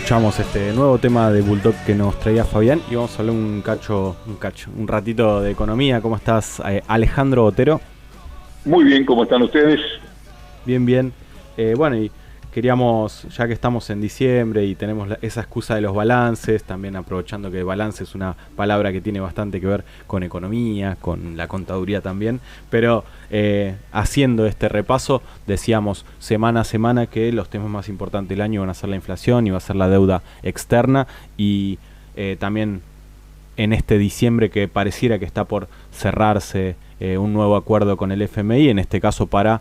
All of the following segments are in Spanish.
escuchamos este nuevo tema de Bulldog que nos traía Fabián y vamos a hablar un ratito de economía. ¿Cómo estás, Alejandro Otero? Muy bien, ¿cómo están ustedes? Bien, bien. Bueno, y queríamos, ya que estamos en diciembre y tenemos esa excusa de los balances, también aprovechando que balance es una palabra que tiene bastante que ver con economía, con la contaduría también, pero haciendo este repaso, decíamos semana a semana que los temas más importantes del año van a ser la inflación y va a ser la deuda externa y también en este diciembre que pareciera que está por cerrarse un nuevo acuerdo con el FMI, en este caso para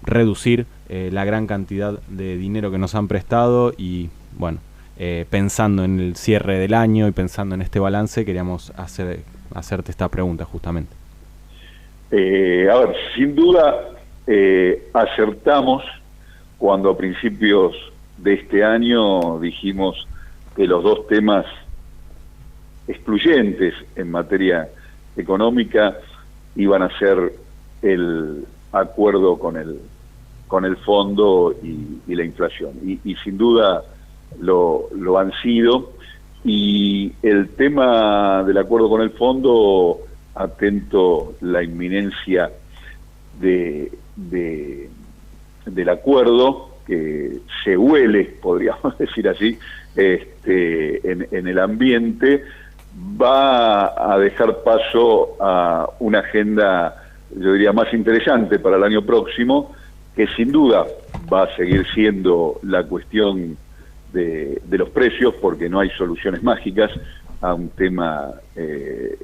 reducir la gran cantidad de dinero que nos han prestado y bueno, pensando en el cierre del año y pensando en este balance, queríamos hacerte esta pregunta justamente. A ver, sin duda acertamos cuando a principios de este año dijimos que los dos temas excluyentes en materia económica iban a ser el acuerdo con el fondo y la inflación. Y sin duda lo han sido. Y el tema del acuerdo con el fondo, atento la inminencia del acuerdo, que se huele, podríamos decir así, en el ambiente, va a dejar paso a una agenda, yo diría, más interesante para el año próximo, que sin duda va a seguir siendo la cuestión de los precios, porque no hay soluciones mágicas a un tema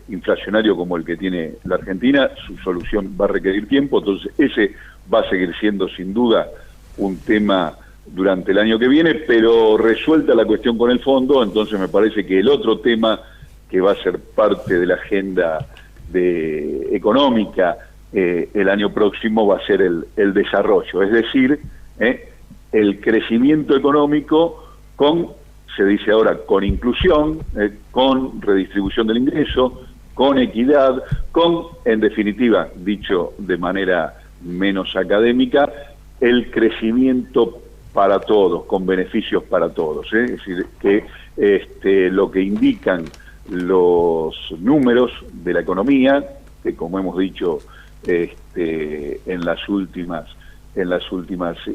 inflacionario como el que tiene la Argentina. Su solución va a requerir tiempo, entonces ese va a seguir siendo sin duda un tema durante el año que viene, pero resuelta la cuestión con el fondo, entonces me parece que el otro tema que va a ser parte de la agenda económica el año próximo va a ser el desarrollo, es decir, el crecimiento económico se dice ahora, con inclusión, con redistribución del ingreso, con equidad, en definitiva, dicho de manera menos académica, el crecimiento para todos, con beneficios para todos. Es decir, que lo que indican los números de la economía, que como hemos dicho en las últimas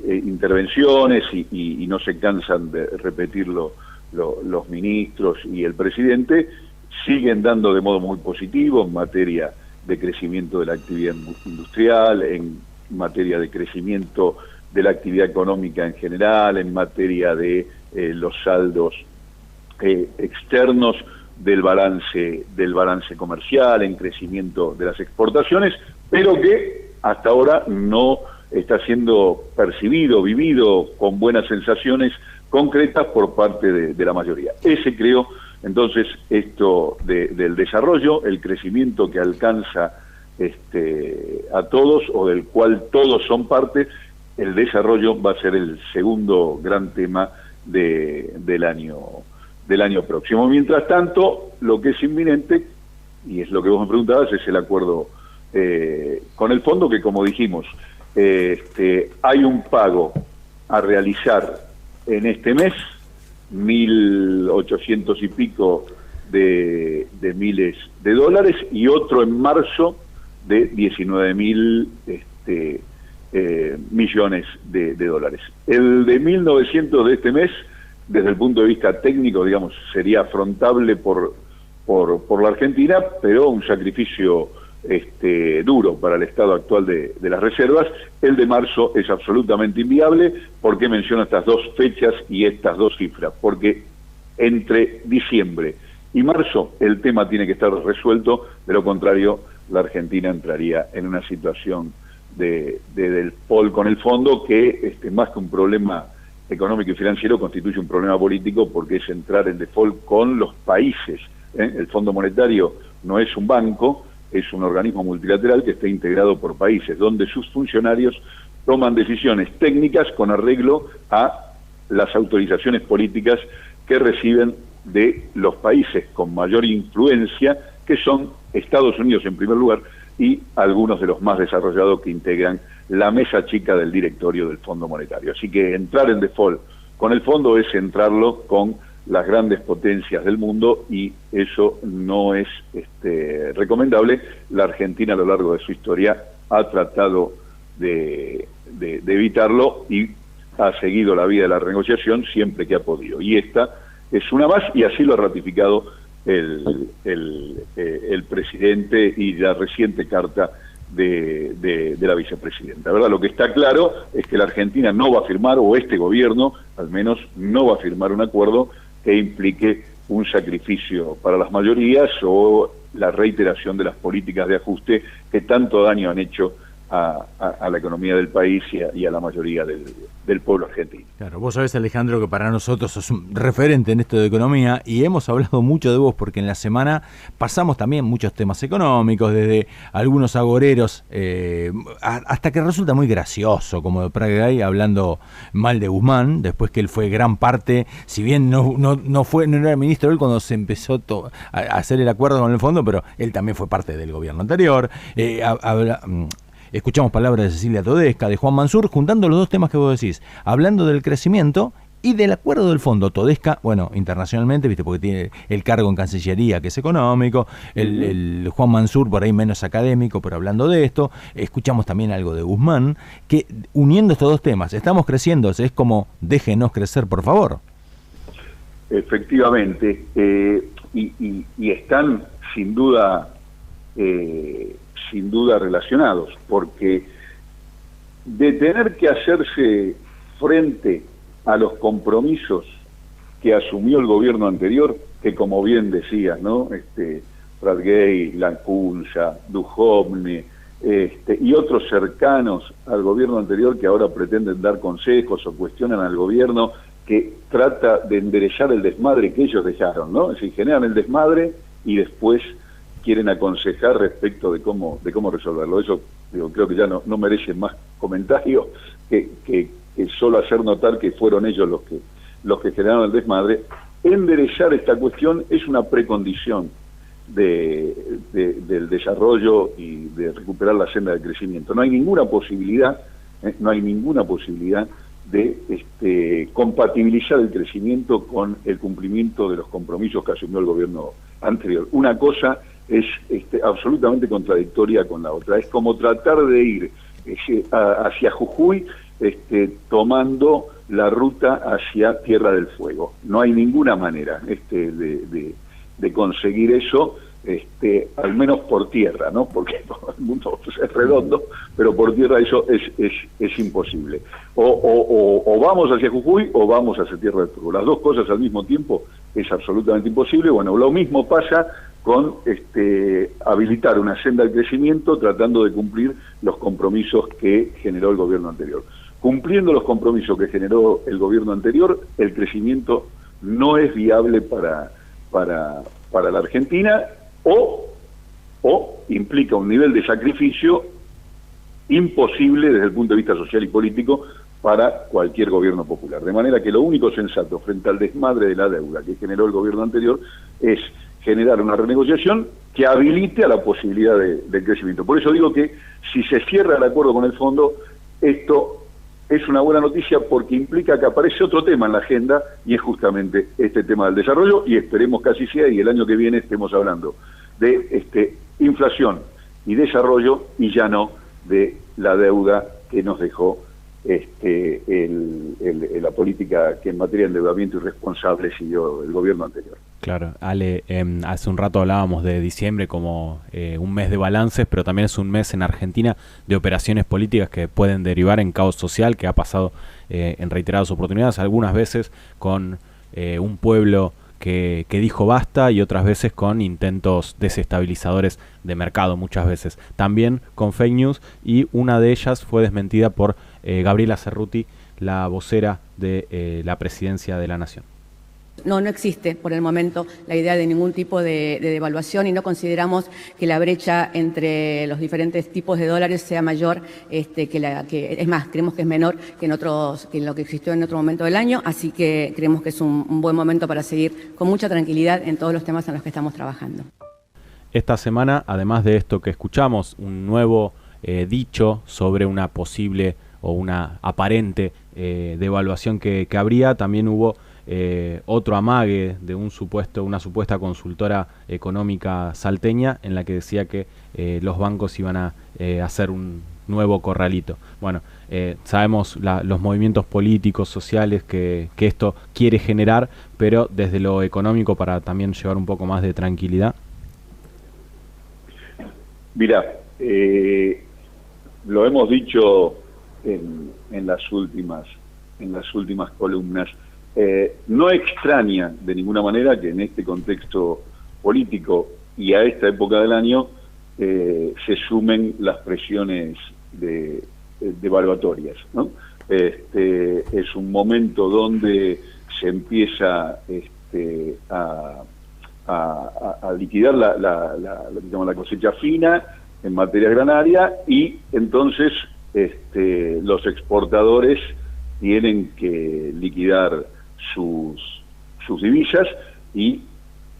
intervenciones y no se cansan de repetirlo los ministros y el presidente, siguen dando de modo muy positivo en materia de crecimiento de la actividad industrial, en materia de crecimiento de la actividad económica en general, en materia de los saldos externos del balance comercial, en crecimiento de las exportaciones, pero que hasta ahora no está siendo percibido, vivido con buenas sensaciones concretas por parte de la mayoría. Ese creo, entonces, esto del desarrollo, el crecimiento que alcanza a todos o del cual todos son parte, el desarrollo va a ser el segundo gran tema del año próximo. Mientras tanto, lo que es inminente, y es lo que vos me preguntabas, es el acuerdo con el fondo, que como dijimos, hay un pago a realizar en este mes, 1.800 y pico de miles de dólares, y otro en marzo de 19.000 millones de dólares. El de 1.900 de este mes, desde el punto de vista técnico, digamos, sería afrontable por la Argentina, pero un sacrificio duro para el estado actual de las reservas. El de marzo es absolutamente inviable. ¿Por qué menciono estas dos fechas y estas dos cifras? Porque entre diciembre y marzo el tema tiene que estar resuelto, de lo contrario la Argentina entraría en una situación de default con el fondo que más que un problema económico y financiero constituye un problema político, porque es entrar en default con los países. El Fondo Monetario no es un banco, es un organismo multilateral que está integrado por países, donde sus funcionarios toman decisiones técnicas con arreglo a las autorizaciones políticas que reciben de los países con mayor influencia, que son Estados Unidos en primer lugar y algunos de los más desarrollados que integran la mesa chica del directorio del Fondo Monetario. Así que entrar en default con el fondo es centrarlo con las grandes potencias del mundo, y eso no es recomendable. La Argentina a lo largo de su historia ha tratado de evitarlo y ha seguido la vía de la renegociación siempre que ha podido. Y esta es una más, y así lo ha ratificado el presidente y la reciente carta de la vicepresidenta. ¿Verdad? Lo que está claro es que la Argentina no va a firmar, o este gobierno al menos no va a firmar, un acuerdo que implique un sacrificio para las mayorías o la reiteración de las políticas de ajuste que tanto daño han hecho a la economía del país y a la mayoría del pueblo argentino. Claro, vos sabés, Alejandro, que para nosotros sos un referente en esto de economía, y hemos hablado mucho de vos porque en la semana pasamos también muchos temas económicos, desde algunos agoreros hasta que resulta muy gracioso, como de Pratgay hablando mal de Guzmán, después que él fue gran parte, si bien no era ministro él cuando se empezó a hacer el acuerdo con el fondo, pero él también fue parte del gobierno anterior. Escuchamos palabras de Cecilia Todesca, de Juan Mansur, juntando los dos temas que vos decís, hablando del crecimiento y del acuerdo del fondo. Todesca, bueno, internacionalmente, viste, porque tiene el cargo en Cancillería, que es económico, el Juan Mansur por ahí menos académico, pero hablando de esto. Escuchamos también algo de Guzmán, que uniendo estos dos temas, estamos creciendo, es como, déjenos crecer, por favor. Efectivamente, y están sin duda relacionados, porque de tener que hacerse frente a los compromisos que asumió el gobierno anterior, que como bien decías, ¿no? Pratgay, Lacunza, Duhovne, y otros cercanos al gobierno anterior que ahora pretenden dar consejos o cuestionan al gobierno que trata de enderezar el desmadre que ellos dejaron, ¿no? Es decir, generan el desmadre y después quieren aconsejar respecto de cómo resolverlo. Eso, digo, creo que ya no merece más comentarios que solo hacer notar que fueron ellos los que generaron el desmadre. Enderezar esta cuestión es una precondición del desarrollo y de recuperar la senda de crecimiento. No hay ninguna posibilidad de compatibilizar el crecimiento con el cumplimiento de los compromisos que asumió el gobierno anterior. Una cosa es absolutamente contradictoria con la otra. Es como tratar de ir hacia Jujuy tomando la ruta hacia Tierra del Fuego. No hay ninguna manera de conseguir eso, al menos por tierra, ¿no? Porque el mundo es redondo, pero por tierra eso es imposible. O vamos hacia Jujuy o vamos hacia Tierra del Fuego. Las dos cosas al mismo tiempo es absolutamente imposible. Bueno, lo mismo pasa con habilitar una senda de crecimiento tratando de cumplir los compromisos que generó el gobierno anterior. Cumpliendo los compromisos que generó el gobierno anterior, el crecimiento no es viable para la Argentina, o implica un nivel de sacrificio imposible desde el punto de vista social y político para cualquier gobierno popular. De manera que lo único sensato frente al desmadre de la deuda que generó el gobierno anterior es generar una renegociación que habilite a la posibilidad de crecimiento. Por eso digo que si se cierra el acuerdo con el fondo, esto es una buena noticia, porque implica que aparece otro tema en la agenda, y es justamente este tema del desarrollo, y esperemos que así sea, y el año que viene estemos hablando de inflación y desarrollo, y ya no de la deuda que nos dejó la política que en materia de endeudamiento irresponsable siguió el gobierno anterior. Claro, Ale, hace un rato hablábamos de diciembre como un mes de balances, pero también es un mes en Argentina de operaciones políticas que pueden derivar en caos social, que ha pasado en reiteradas oportunidades, algunas veces con un pueblo que dijo basta, y otras veces con intentos desestabilizadores de mercado, muchas veces también con fake news, y una de ellas fue desmentida por Gabriela Cerruti, la vocera de la Presidencia de la Nación. No existe por el momento la idea de ningún tipo de devaluación, y no consideramos que la brecha entre los diferentes tipos de dólares sea mayor, que es más, creemos que es menor que en lo que existió en otro momento del año, así que creemos que es un buen momento para seguir con mucha tranquilidad en todos los temas en los que estamos trabajando. Esta semana, además de esto que escuchamos, un nuevo dicho sobre una posible o una aparente devaluación que habría, también hubo otro amague de una supuesta consultora económica salteña en la que decía que los bancos iban a hacer un nuevo corralito. Bueno, sabemos los movimientos políticos, sociales que esto quiere generar, pero desde lo económico, para también llevar un poco más de tranquilidad. Mira, lo hemos dicho en las últimas columnas. No extraña de ninguna manera que en este contexto político y a esta época del año se sumen las presiones devaluatorias, ¿no? Es un momento donde se empieza a liquidar la cosecha fina en materia agraria, y entonces los exportadores tienen que liquidar sus divisas, y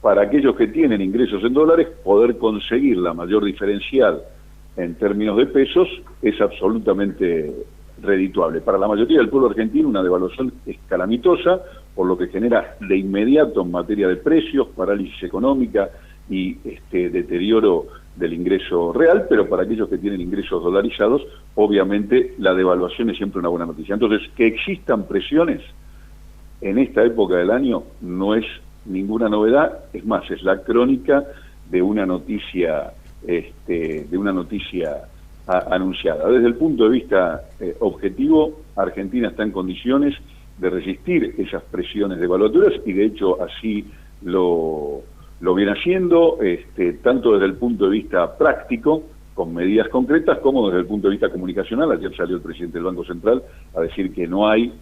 para aquellos que tienen ingresos en dólares, poder conseguir la mayor diferencial en términos de pesos es absolutamente redituable. Para la mayoría del pueblo argentino, una devaluación es calamitosa, por lo que genera de inmediato en materia de precios, parálisis económica y deterioro del ingreso real, pero para aquellos que tienen ingresos dolarizados, obviamente la devaluación es siempre una buena noticia. Entonces, que existan presiones en esta época del año no es ninguna novedad, es más, es la crónica de una noticia anunciada. Desde el punto de vista objetivo, Argentina está en condiciones de resistir esas presiones devaluatorias, y de hecho así lo viene haciendo, tanto desde el punto de vista práctico, con medidas concretas, como desde el punto de vista comunicacional. Ayer salió el presidente del Banco Central a decir que no hay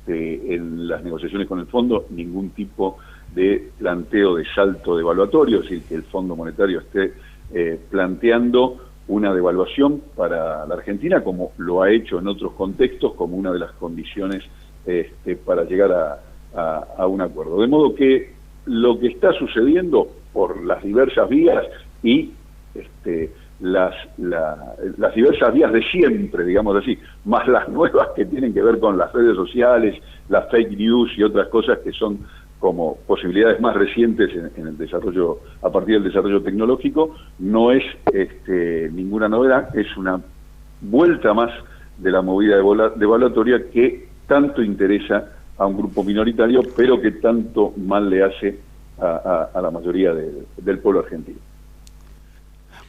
en las negociaciones con el fondo ningún tipo de planteo de salto devaluatorio, es decir, que el Fondo Monetario esté planteando una devaluación para la Argentina, como lo ha hecho en otros contextos, como una de las condiciones para llegar a un acuerdo. De modo que lo que está sucediendo por las diversas vías y las diversas vías de siempre, digamos así, más las nuevas que tienen que ver con las redes sociales, las fake news y otras cosas que son como posibilidades más recientes en el desarrollo, a partir del desarrollo tecnológico, no es ninguna novedad, es una vuelta más de la movida devaluatoria que tanto interesa a un grupo minoritario, pero que tanto mal le hace a la mayoría del pueblo argentino.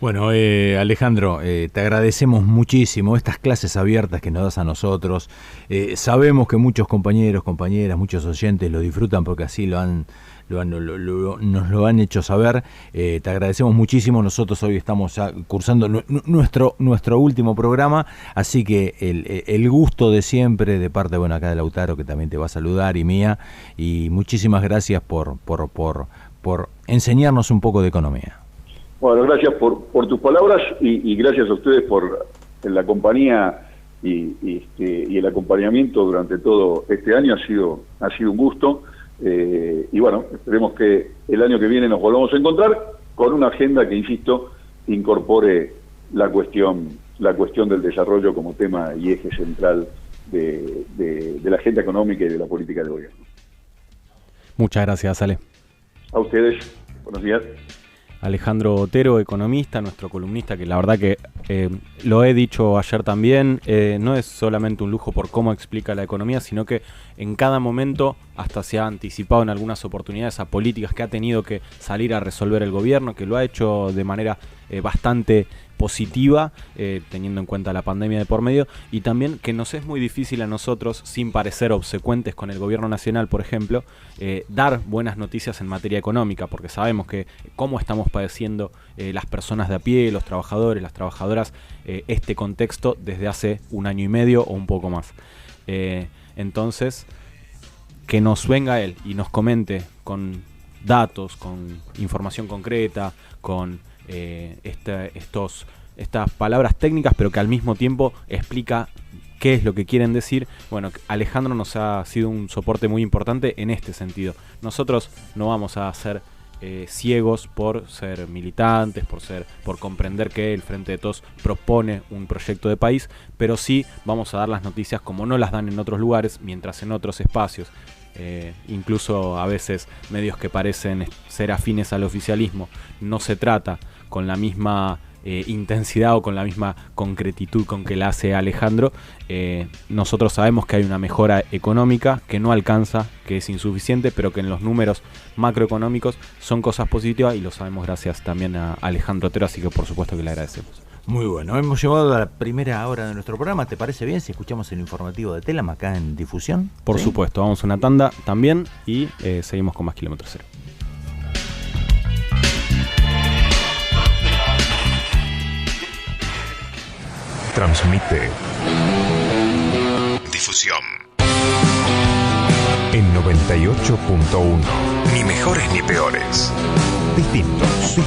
Bueno, Alejandro, te agradecemos muchísimo estas clases abiertas que nos das a nosotros. Sabemos que muchos compañeros, compañeras, muchos oyentes lo disfrutan porque así nos lo han hecho saber. Te agradecemos muchísimo. Nosotros hoy estamos ya cursando nuestro último programa, así que el gusto de siempre de parte, bueno, acá de Lautaro, que también te va a saludar, y mía, y muchísimas gracias por enseñarnos un poco de economía. Bueno, gracias por tus palabras y gracias a ustedes por la compañía y el acompañamiento durante todo este año. Ha sido un gusto, y bueno, esperemos que el año que viene nos volvamos a encontrar con una agenda que, insisto, incorpore la cuestión del desarrollo como tema y eje central de la agenda económica y de la política del gobierno. Muchas gracias, Ale. A ustedes, buenos días. Alejandro Otero, economista, nuestro columnista, que la verdad que lo he dicho ayer también, no es solamente un lujo por cómo explica la economía, sino que en cada momento hasta se ha anticipado en algunas oportunidades a políticas que ha tenido que salir a resolver el gobierno, que lo ha hecho de manera bastante positiva, teniendo en cuenta la pandemia de por medio, y también que nos es muy difícil a nosotros, sin parecer obsecuentes con el gobierno nacional, por ejemplo, dar buenas noticias en materia económica, porque sabemos que cómo estamos padeciendo las personas de a pie, los trabajadores, las trabajadoras, este contexto desde hace un año y medio o un poco más. Entonces, que nos venga él y nos comente con datos, con información concreta, con estas palabras técnicas, pero que al mismo tiempo explica qué es lo que quieren decir. Bueno, Alejandro nos ha sido un soporte muy importante en este sentido. Nosotros no vamos a hacer ciegos por ser militantes, por comprender que el Frente de Todos propone un proyecto de país, pero sí vamos a dar las noticias como no las dan en otros lugares, mientras en otros espacios, incluso a veces medios que parecen ser afines al oficialismo, no se trata con la misma intensidad o con la misma concretitud con que la hace Alejandro. Nosotros sabemos que hay una mejora económica que no alcanza, que es insuficiente, pero que en los números macroeconómicos son cosas positivas, y lo sabemos gracias también a Alejandro Otero, así que por supuesto que le agradecemos. Muy bueno, hemos llegado a la primera hora de nuestro programa. ¿Te parece bien si escuchamos el informativo de Telam acá en Difusión? Por supuesto, vamos a una tanda también y seguimos con más Kilómetro Cero. Transmite Difusión en 98.1. Ni mejores ni peores. Distintos.